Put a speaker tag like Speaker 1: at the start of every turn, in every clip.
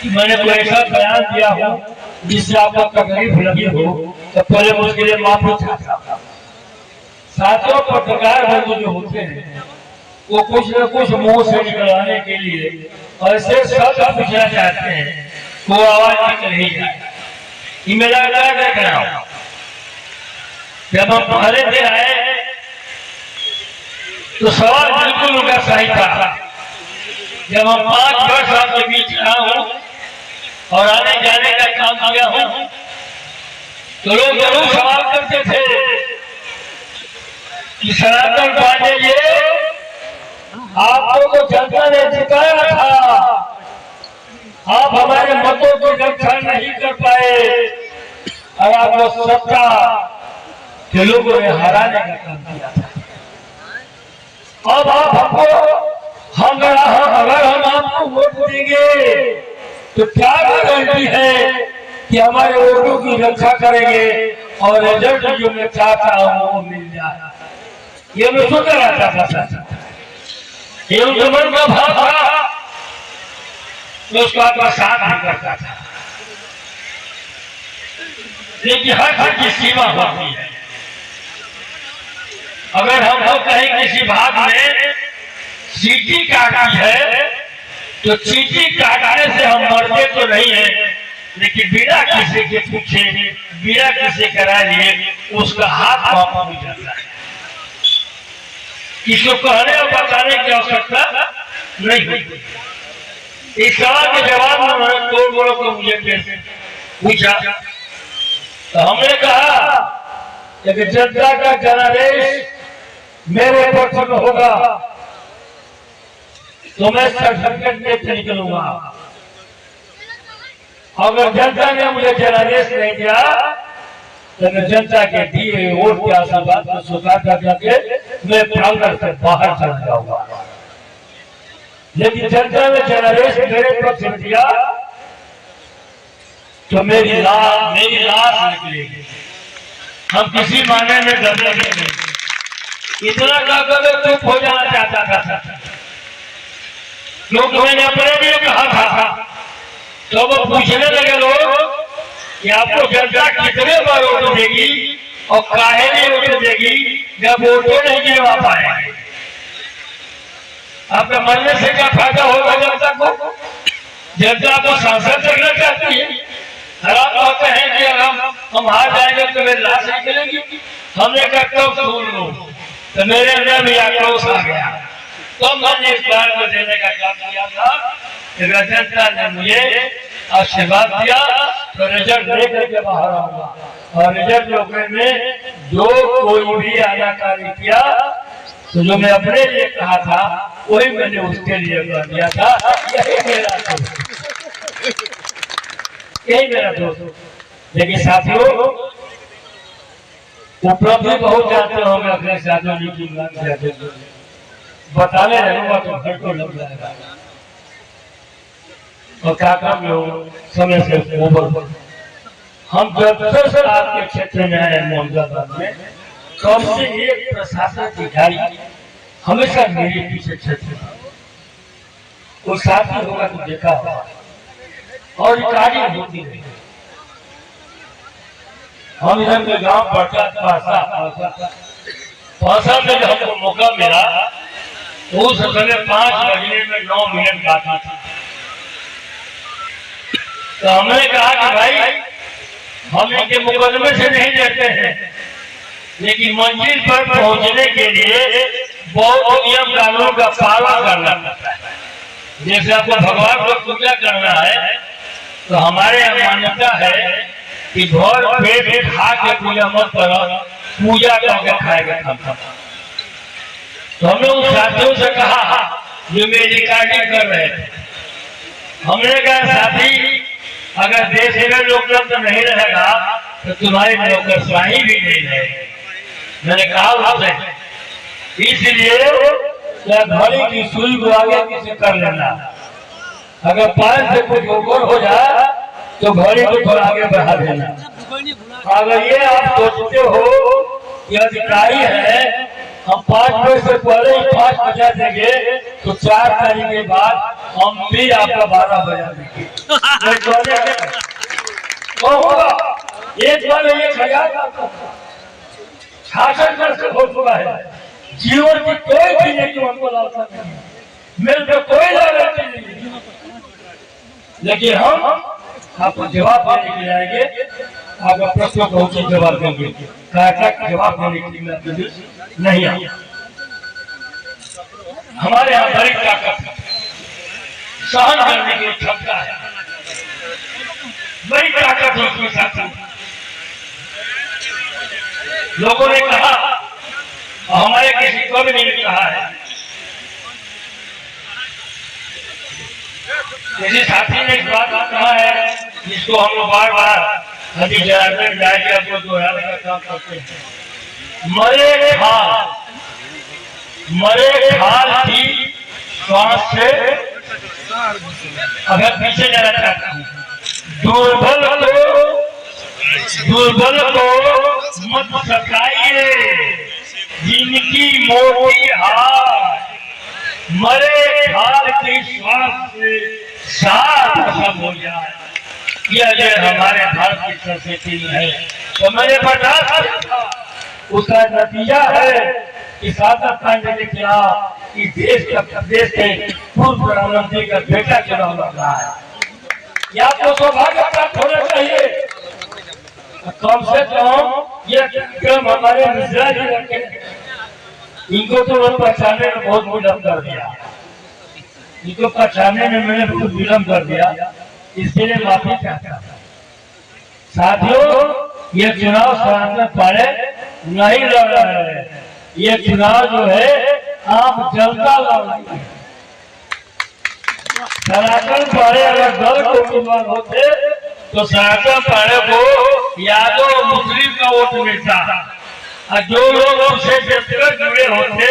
Speaker 1: कि मैंने कोई ऐसा बयान दिया हो जिससे आपको तकलीफ लगी हो तो पहले मुझके लिए माफी चाहता हूं। साथियों, पत्रकार बंधु जो होते हैं वो कुछ न कुछ मुंह से निकलवाने के लिए ऐसे शब्द पूछना चाहते हैं वो आवाज निकल ही जाए। ये मेरा क्या देख रहा हूं, जब हम पहले दिन आए तो सवाल बिल्कुल उनका सही था। जब हम 5 वर्ष आपके बीच रहा हूं और आने जाने का काम किया हूं तो लोग जरूर सवाल करते थे कि सनातन पांडे जी, आपको तो जनता ने जिताया था, आप हमारे मतों की रक्षा नहीं कर पाए और आपको सत्ता के लोगों ने हराने का काम किया था। अब आप हमको अगर हम आपको वोट देंगे तो क्या गारंटी है कि हमारे वोटों की रक्षा करेंगे और रिजल्ट जो मैं चाहता हूं वो मिल जाए। ये मैं सोच रहा था, ये उनके मन का भाव था, तो उसको आपका साथ नहीं करता था। लेकिन हर चीज की सीमा होती है। अगर हम लोग कहीं किसी भाग में चीटी काटी है तो चीटी काटने से हम मरते तो नहीं है, लेकिन बिना किसी के पूछे, बिना किसी करा लिए उसका हाथ वापस हो जाता है। इसको कहने और बताने की आवश्यकता नहीं होती। इस सवाल के जवाब में उन्होंने दो लोगों को मुझे पूछा तो हमने कहा कि जनता का जनादेश मेरे पक्ष में होगा तो मैं सर्टिफिकेट लेकर निकलूंगा। अगर जनता ने मुझे जनादेश नहीं दिया तो मैं जनता के दिए वोट के आशीर्वाद को स्वीकार करके मैं कांग्रेस से बाहर चला जाऊंगा। लेकिन जनता ने जनादेश मेरे पक्ष में दिया तो मेरी लाश निकलेगी। हम किसी मायने में डरेंगे नहीं। इतना कहकर चुप हो जाना चाहता था क्योंकि मैंने अपने लिए कहा था। तो वो पूछने लगे लोग कि आपको जनता कितने बार वोट देगी और काहे नहीं वोट देगी जब वोटों नहीं गिरवा पाए। आपके मरने से क्या फायदा होगा जनता को? जनता को सांसद देखना चाहती है। आप कहते हैं कि हम हार जाएंगे तो मेरी लाश निकलेगी। हमने कहा कब सुन लो तो मेरे अंदर भी आक्रोश आ गया। तो मैंने इस बार को देने का काम किया था कि जनता ने मुझे आशीर्वाद दिया तो रिजल्ट लेकर के बाहर आऊंगा और रिजल्ट रोकने में जो कोई भी आनाकानी किया तो जो मैं अपने लिए कहा था वही मैंने उसके लिए कर दिया था। यही मेरा दोस्त, यही मेरा दोस्त। लेकिन साथियों, उपलब्धि बहुत जाते होंगे अपने साथियों की बताने लगूंगा तो घर को लग जाएगा और क्या काम लोग समय से ओवर। हम जब से आपके क्षेत्र में आए मोहम्मदाबाद में कम से एक प्रशासन अधिकारी हमेशा मेरे पीछे क्षेत्र वो साथी होगा तो देखा होगा और कार्य होती रही। हम इधर के गांव पासा में जब हमको मौका मिला तो उस समय 5 बजने में 9 मिनट बाकी था। तो हमने कहा कि भाई हम इनके मुकदमे से नहीं डरते हैं, लेकिन मंजिल पर पहुंचने के लिए बहुत नियम कानून का पालन करना पड़ता है। जैसे आपको भगवान को पूजा करना है तो हमारे यहाँ मान्यता है कि भर पेट खा के पूजा मत करो, पूजा करके खाएगा खाना। तो हमने उन साथियों से कहा जो मेरी रिकॉर्डिंग कर रहे थे, हमने कहा साथी अगर देश में लोकतंत्र नहीं रहेगा तो तुम्हारी नौकरशाही भी नहीं रहेगी। मैंने कहा उससे इसलिए घड़ी की सुई को आगे किसी कर लेना, अगर 5 से कुछ ऊपर हो जाए तो घड़ी को थोड़ा आगे बढ़ा देना। अगर ये आप सोचते हो कि अधिकारी है हम 5 बजे से पहले ही 5 बजा देंगे तो 4 तारीख के बाद हम भी आपका 12 बजा देंगे। एक बार 1000 शासन वर्ष हो चुका है, जीवन की कोई चीज नहीं हमको लालसा नहीं, मेरे पे कोई लालच नहीं, लेकिन हम आपको जवाब देने के लिए आएंगे, आपका प्रश्न को उचित जवाब देंगे। जवाब देने के लिए मैं आपके बीच नहीं आया। हमारे यहाँ बड़ी ताकत सहन करने की क्षमता है, बड़ी ताकत है उसके साथ। लोगों ने कहा, हमारे किसी कवि ने कहा है, किसी साथी ने इस बात कहा है जिसको हम लोग बार बार नदी जाएंगे आपको दोहराने का काम करते हैं। मरे खाल की श्वास से, अगर पीछे जाना चाहता हूँ, दुर्बल को मत सताइए, जिनकी मोटी हार मरे खाल की श्वास से साथ खत्म हो जाए। यह हमारे भारत की संस्कृति में है, तो मैंने बर्दाश्त किया था, उसका नतीजा है कि सादत पांडे के खिलाफ इस देश के पूर्व प्रधानमंत्री का बेटा चुनाव लड़ रहा है। या तो सौभाग्य प्राप्त होना चाहिए, कम से कम ये क्रम हमारे मिश्रा जी रखे, इनको तो पहचानने में बहुत विलम्ब कर दिया, इनको पहचानने में मैंने बहुत विलम्ब कर दिया, इसके लिए माफी चाहता हूं। साथियों, ये चुनाव सनातन पाड़े नहीं लड़ रहे हैं, ये चुनाव जो है आम जनता लड़ रही है। सनातन पाड़े अगर दल को उम्मीदवार होते तो सनातन पाड़े को यादव मुस्लिम का वोट मिलता, और जो लोग उससे जुड़े होते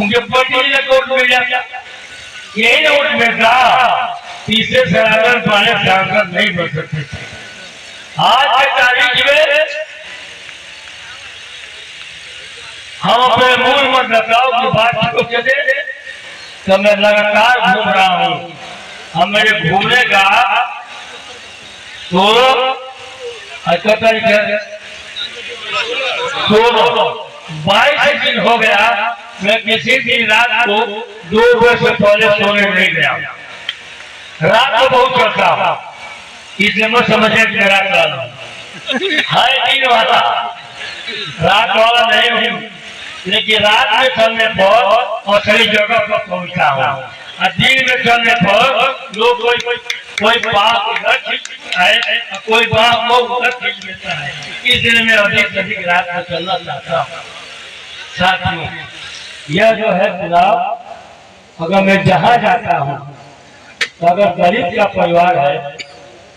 Speaker 1: उनके पति ने वोट मिल जाता, यही वोट मिलता, तीसरे सनातन पाड़े सांसद नहीं बन सकते थे। आज की तारीख में हम अपने मूल मतदाताओं की बात को चले तो मैं लगातार घूम रहा हूँ। हम मेरे घूमने का तो 22 दिन हो गया, मैं किसी दिन रात को 2 बजे से पहले सोने नहीं गया। रात को बहुत चलता हूँ, इसलिए मैं समझे मेरा काम है दिन वाला, रात वाला नहीं हूँ, लेकिन रात में चलने पर और सही जगह पर पहुँचता हूँ, और दिन में चलने पर लोग कोई बात उधर खींचता है, कोई बात को उधर खींच लेता है, इसलिए मैं अधिक से अधिक रात में चलना चाहता हूँ। साथियों, यह जो है चुनाव, अगर मैं जहाँ जाता हूँ तो अगर गरीब का परिवार है,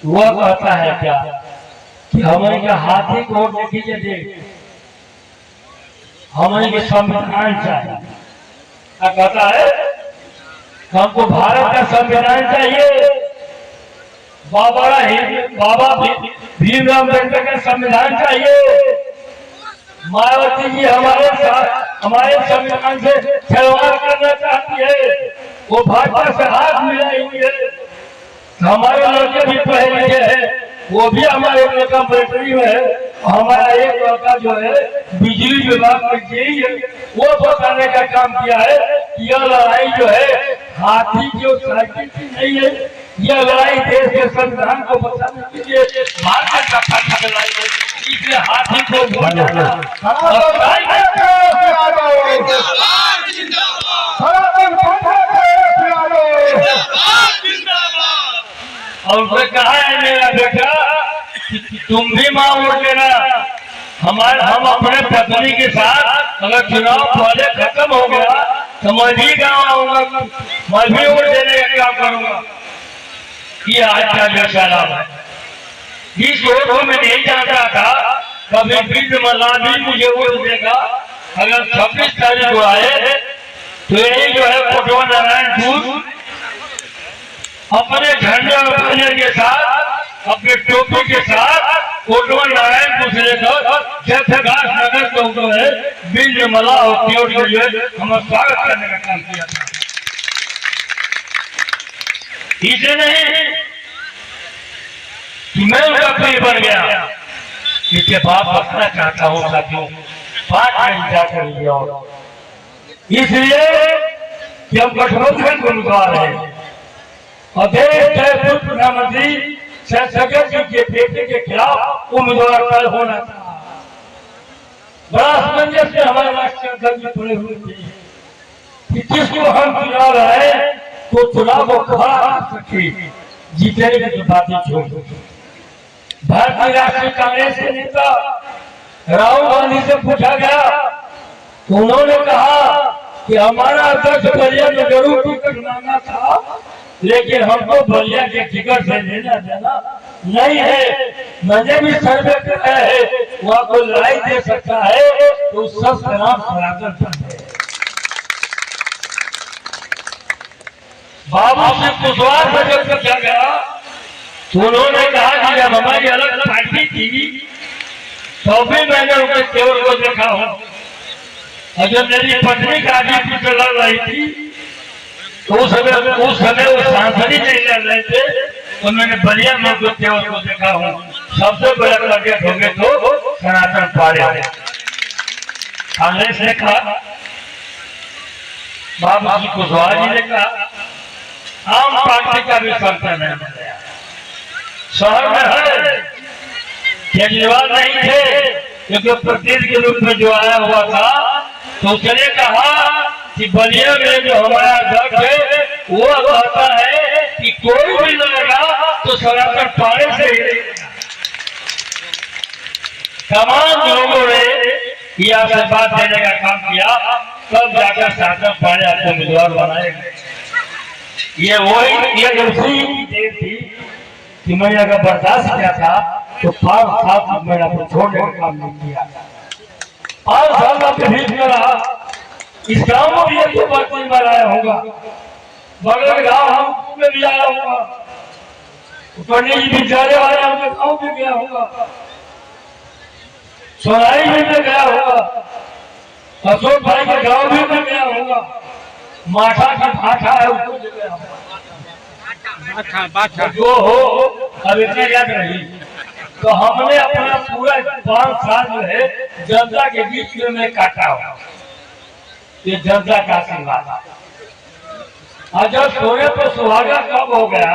Speaker 1: वह कहता है क्या कि हमारे के हाथी को वोट दीजिए, दे हमारे के संविधान चाहिए, क्या कहता है, हमको भारत का संविधान चाहिए, बाबा भीमराव अम्बेडकर का संविधान चाहिए। मायावती जी हमारे संविधान से खिलवाड़ करना चाहती है, वो भाजपा से हाथ मिलाई हुई है। हमारे लड़के भी पढ़े लिखे हैं, वो भी हमारे लड़का बैटरी में है, हमारा एक लड़का जो है बिजली विभाग में जेई है, वो बताने का काम किया है कि यह लड़ाई जो है हाथी की और साइकिल की नहीं है, यह लड़ाई देश के संविधान को बचाने के लिए भारत का फैसला लड़ाई है, इसलिए हाथी को वोट देना। और उसने कहा है मेरा बेटा तुम भी मां वोट देना, हम अपने पत्नी के साथ अगर चुनाव पहले खत्म हो गया तो मैं भी गाँव आऊंगा, मैं भी वोट देने का काम करूंगा। ये आज का जो सलाम है, इस वोट को मैं नहीं जानता था कभी बिंद मला भी मुझे वोट देगा। अगर 26 तारीख को आए तो यही जो है कोटवा नारायणपुर अपने झंडे और बैनर के साथ, अपने टोपी के साथ कोटवा नारायणपुर से लेकर जयप्रकाश नगर को जो है बिंद मला और केवट के लिए हमें स्वागत करने का काम किया था। इसे नहीं कि मैं उनका प्रिय बन गया। इसके बाद बचना चाहता हूँ साथियों, 5 मिनट जाकर लिया। इसलिए कि हम गठबंधन को उम्मीदवार है और देश के पूर्व प्रधानमंत्री शेखर जी के बेटे के खिलाफ उम्मीदवार तय होना था। बड़ा असमंजस में हमारे राष्ट्रीय अध्यक्ष जी पड़े हुए थे कि किसको हम चुनाव लड़े तो चुनाव को खड़ा कर सके, जीतने की बातें छोड़ दो। भारतीय राष्ट्रीय कांग्रेस के नेता राहुल गांधी से पूछा गया तो उन्होंने कहा कि हमारा अध्यक्ष बलिया में जरूर टिकट मांगा था, लेकिन हमको बलिया के टिकट से लेना देना नहीं है। मैंने भी सर्वे किया है, वहाँ को लड़ाई दे सकता है तो उस सब का नाम सनातन है। बाबू से कुशवाहा से जब पूछा गया तो उन्होंने कहा कि जब हमारी अलग पार्टी थी तो भी मैंने उनके केवल को देखा हूँ, और जब मेरी पत्नी गाजीपुर से लड़ रही थी तो उस समय वो सांसद ही नहीं लड़ रहे थे, तो मैंने बलिया में उनके केवल को देखा हूँ। सबसे बड़ा टारगेट होंगे तो सनातन पाड़े। कांग्रेस ने कहा, बाबू जी कुशवाहा जी ने कहा, आम पार्टी का भी संगठन है, शहर में है, केजरीवाल नहीं थे क्योंकि प्रतिनिधि के रूप में जो आया हुआ था, तो उसने कहा कि बलिया में जो हमारा अध्यक्ष है वो कहता है कि कोई भी लड़ेगा तो सनातन पाड़े से ही लड़ेगा। तमाम लोगों ने यह आशीर्वाद देने का काम किया, तब जाकर सनातन पाड़े आपको उम्मीदवार बनाए गए। ये वही ये उसी देर थी कि मैंने अगर बर्दाश्त किया था तो 5 साल तक मैंने अपने छोड़ने का काम नहीं किया। 5 साल आपके बीच में रहा, इस गांव में भी एक बार कई बार आया होगा, बगल गांव हम में भी आया होगा, पंडित जी विद्यालय वाले हमने गांव में गया होगा, सोनाई में गया होगा, अशोक भाई के गांव भी में गया होगा, माठा की भाठा है उसको गया होगा। जो हो अब इतना याद रही। तो हमने अपना पूरा 5 साल जो है जनता के बीच में काटा हुआ, ये जनता का आशीर्वाद। और जब सोने पर सुहागा कब हो गया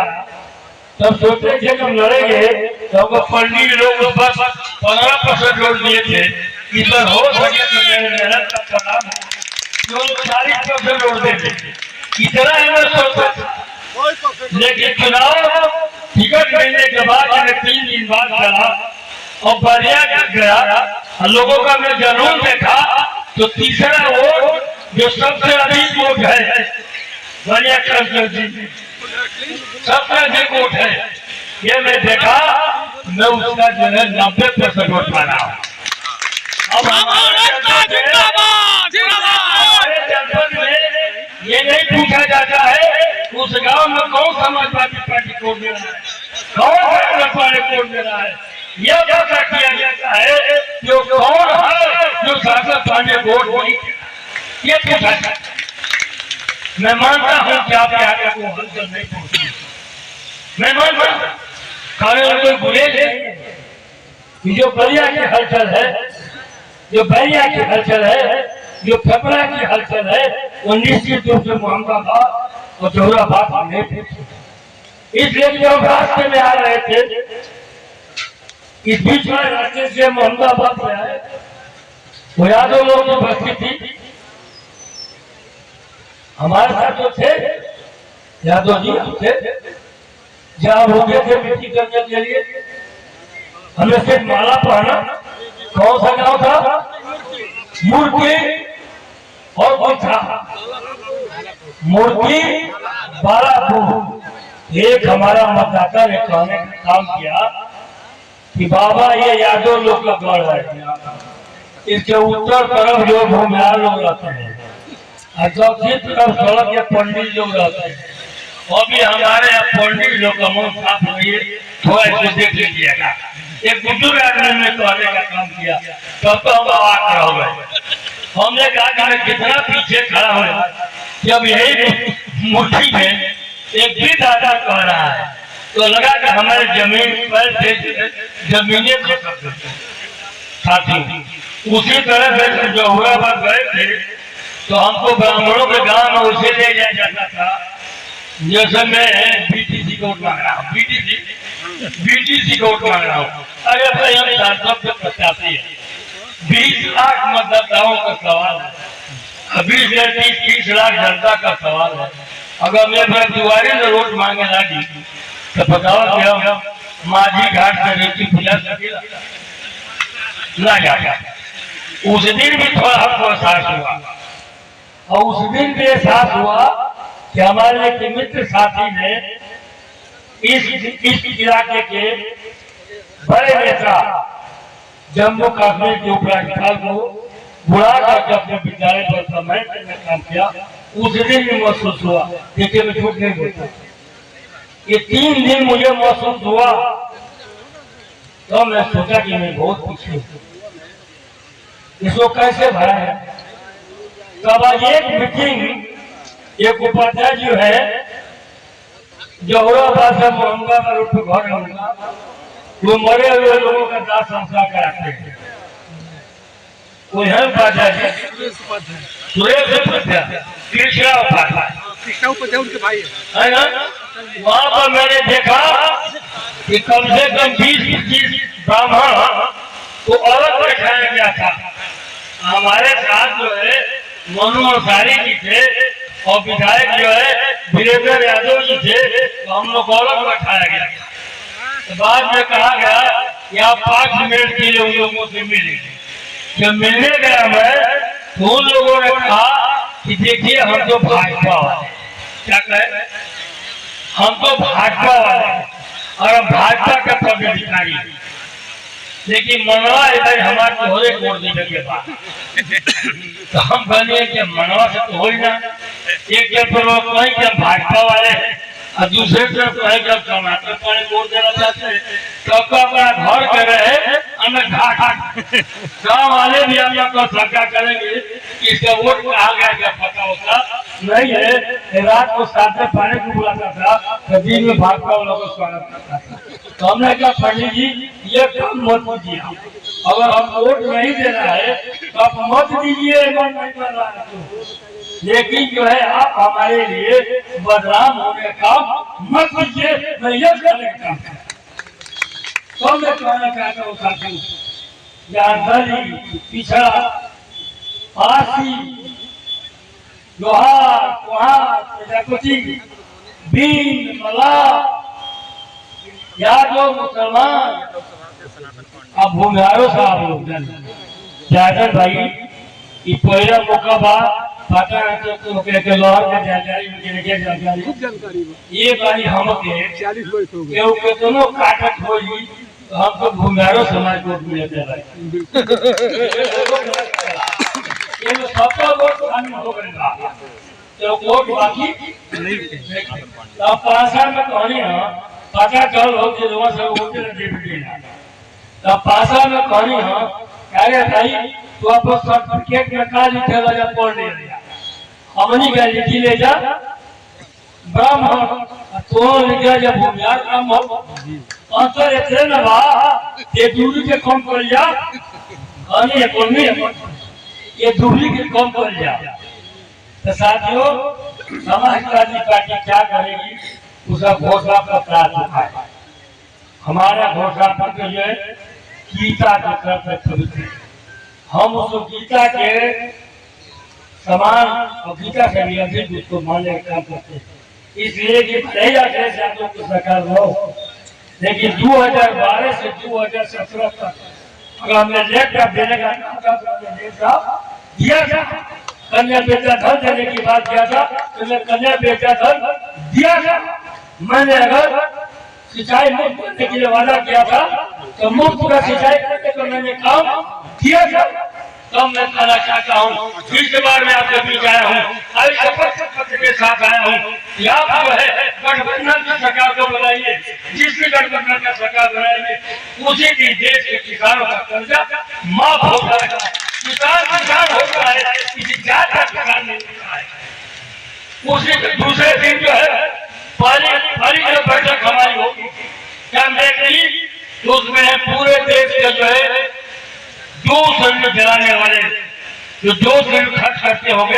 Speaker 1: तब सोचे थे जब लड़ेंगे तो हमको पंडित लोग बस 15% वोट दिए थे, इस पर हो सके तो मेरे मेहनत का प्रणाम हो, 40% वोट देते, इतना है सोचते। लेकिन चुनाव टिकट मिलने के बाद मैंने 3 दिन बाद चला और बलिया गया, लोगों का मैं जुनून देखा तो तीसरा वोट जो सबसे अधिक वोट है बलिया जी, सबसे अधिक वोट है, ये मैं देखा, मैं उसका जो है 90% वोट पाना हूँ। अब हमारे जनपद में ये नहीं पूछा जाता है उस गांव में कौन समाजवादी पार्टी को दे रहा है, कौन को दे रहा है, यह पता किया जाता है जो कौन है जो शासक पाने वोट नहीं, ये पूछा जाता है। मैं मानता हूं कि आपके आगे को हलचल नहीं पहुंची, मैं मानता हूं कोई बुरे कि जो बलिया की हलचल है, जो बैरिया की हलचल है, जो खपरा की हलचल है, वो निश्चित रूप से मोहम्मदाबाद और जोराबाद में थे। इसलिए जब रास्ते में आ रहे थे, इस बीच में रास्ते से मोहम्मदाबाद में आए, वो यादव लोग जो बस्ती थी हमारे साथ जो थे यादव जी थे, जहाँ रुके थे मिट्टी करने के लिए, हमने सिर्फ माला पहना। कौन सा गांव था? मूर्ति और कौन था? मूर्ति बालापुर। एक हमारा मतदाता ने कहने का काम किया कि बाबा ये यादव लोग का गढ़ है, इसके उत्तर तरफ जो भूमिहार लोग रहते हैं और दक्षिण तरफ सड़क या पंडित लोग रहते हैं। अभी हमारे यहाँ पंडित लोग का मुंह साफ नहीं है, थोड़ा इसको देख लीजिएगा। एक बुजुर्ग आदमी ने कहने का काम किया, तब तो हम आवाज हो गए। हमने कहा कि मैं कितना पीछे खड़ा हुआ, जब यही मुट्ठी में एक भी दादा कह रहा है तो लगा कि हमारे जमीन पर जमीनें साथी। उसी तरह से जो हुआ पर गए थे तो हमको ब्राह्मणों के गांव में उसे ले जाया जाता था जैसे मैं बीटीसी कोर्ट मांग रहा हूँ, बीटीसी कोर्ट मांग रहा हूँ। अरे भाई हम सांसद से 20 लाख मतदाताओं का सवाल है, 20 से 30 लाख जनता का सवाल है। अगर मैं दुआरे में वोट मांगे लगी तो बताओ कि हम माझी घाट से रेती पिला सकेगा ना जाएगा। उस दिन भी थोड़ा हमको एहसास हुआ और उस दिन भी एहसास हुआ कि हमारे एक मित्र साथी ने इस इलाके के बड़े नेता जम्मू कश्मीर के उपराज्यपाल को बुलाकर के अपने विद्यालय पर समय में काम किया। उस दिन भी महसूस हुआ, देखिए मैं झूठ नहीं बोलता, ये 3 दिन मुझे महसूस हुआ तो मैं सोचा कि मैं बहुत पीछे हूँ, इसको कैसे भरा है। तब आज एक मीटिंग एक उपाध्याय जो है जौहराबाद से मोहम्मदाबाद रोड पर घर होगा, वो मरे हुए लोगों का दाह संस्कार कराते हैं। वो है उपाध्याय सुरेश उपाध्याय, कृष्णा उपाध्याय
Speaker 2: उनके भाई
Speaker 1: है ना। वहाँ पर मैंने देखा कि कम से कम 20-25 ब्राह्मण को अलग बैठाया गया था। हमारे साथ जो है मनु अंसारी जी थे और विधायक जो है वीरेंद्र यादव जी थे, तो हम लोग को अलग बैठाया गया। तो बाद में कहा गया कि आप 5 मिनट के लिए उन लोगों से मिलेंगे। जब मिलने गया मैं तो उन लोगों ने कहा कि देखिए हम तो भाजपा वाले, क्या कहे, हम तो भाजपा वाले और हम भाजपा का पदाधिकारी, लेकिन मनवा इधर हमारे तो हो वोट देने के बाद तो हम कहने कि मनवा से तो हो ही ना। एक तरफ लोग कहें कि हम भाजपा वाले हैं और दूसरे तरफ कहें कि हम टमाटर पानी वोट देना चाहते हैं। तो अपना घर कर रहे हैं गाँव वाले भी हम लोग को शंका करेंगे कि इसका वोट कहाँ गया, क्या पता होता नहीं है। रात को 7 बजे पानी को बुलाता था तो दिन में भाजपा वालों को स्वागत करता था। तो हमने कहा पंडित जी ये काम मत कीजिए, अगर हम वोट नहीं देना है तो आप मत दीजिए, मन नहीं कर रहा है तो। लेकिन जो है आप हमारे लिए बदनाम होने का मत कीजिए, मैं ये करने का तो मैं कहना चाहता हूँ साथी, यहाँ दलित पिछड़ा पारसी लोहार कुहार प्रजापति बीन मल्लाह यादव मुसलमान अब भूमिहारों साहब लोग जाकर भाई ये पहला मौका बा पता है तो के लोहार का जानकारी ये बारी हम के दोनों काटत होई तो हम तो भूमिहारों समाज को मिले थे भाई ये तो सबका वोट शामिल हो गया तो वोट बाकी नहीं। अब पासा में कहानी है पता चल हो कि लोगों से वोट दे देना। तब पासा में कहानी है अरे भाई तू अपना सर्टिफिकेट में का लिखे लगा पढ़ ले हमनी का लिखी ले जा ब्राह्मण तो लिखा जब भूमिहार काम हो अंतर इतने न बा ये दूरी के कम कर जा कहानी इकोनॉमी ये दूरी के कम कर जा। तो साथियों समाजवादी पार्टी क्या करेगी उसका घोषणा पत्र आ चुका है। हमारा घोषणा पत्र जो है गीता के तरफ से पवित्र, हम उस गीता के समान और गीता से भी अधिक उसको मानने का काम करते हैं। इसलिए कि भले ही अखिलेश यादव की सरकार हो, लेकिन 2012 से 2017 तक अगर हमने लैपटॉप देने का दिया था, कन्या बेटा धन देने की बात किया था तो मैं कन्या बेटा धन दिया था। मैंने अगर सिंचाई मुफ्त करने के लिए वादा किया था तो मुफ्त का सिंचाई करके तो मैंने काम किया था। तो मैं कहना चाहता हूँ तीसरी बार मैं आपके बीच आया हूँ, आज शपथ पत्र के साथ आया हूँ। आप जो है गठबंधन की सरकार को बनाइए, जिसकी गठबंधन का सरकार बनाएंगे उसी की देश के किसानों का कर्जा माफ होता है। किसान होता है, किसी जात का किसान नहीं होता है। उसी दूसरे दिन जो है पहली जो बैठक हमारी होगी कैबिनेट की, तो उसमें पूरे देश का जो है 2 सिलेंडर जलाने वाले जो 2 सिलेंडर खर्च करते होंगे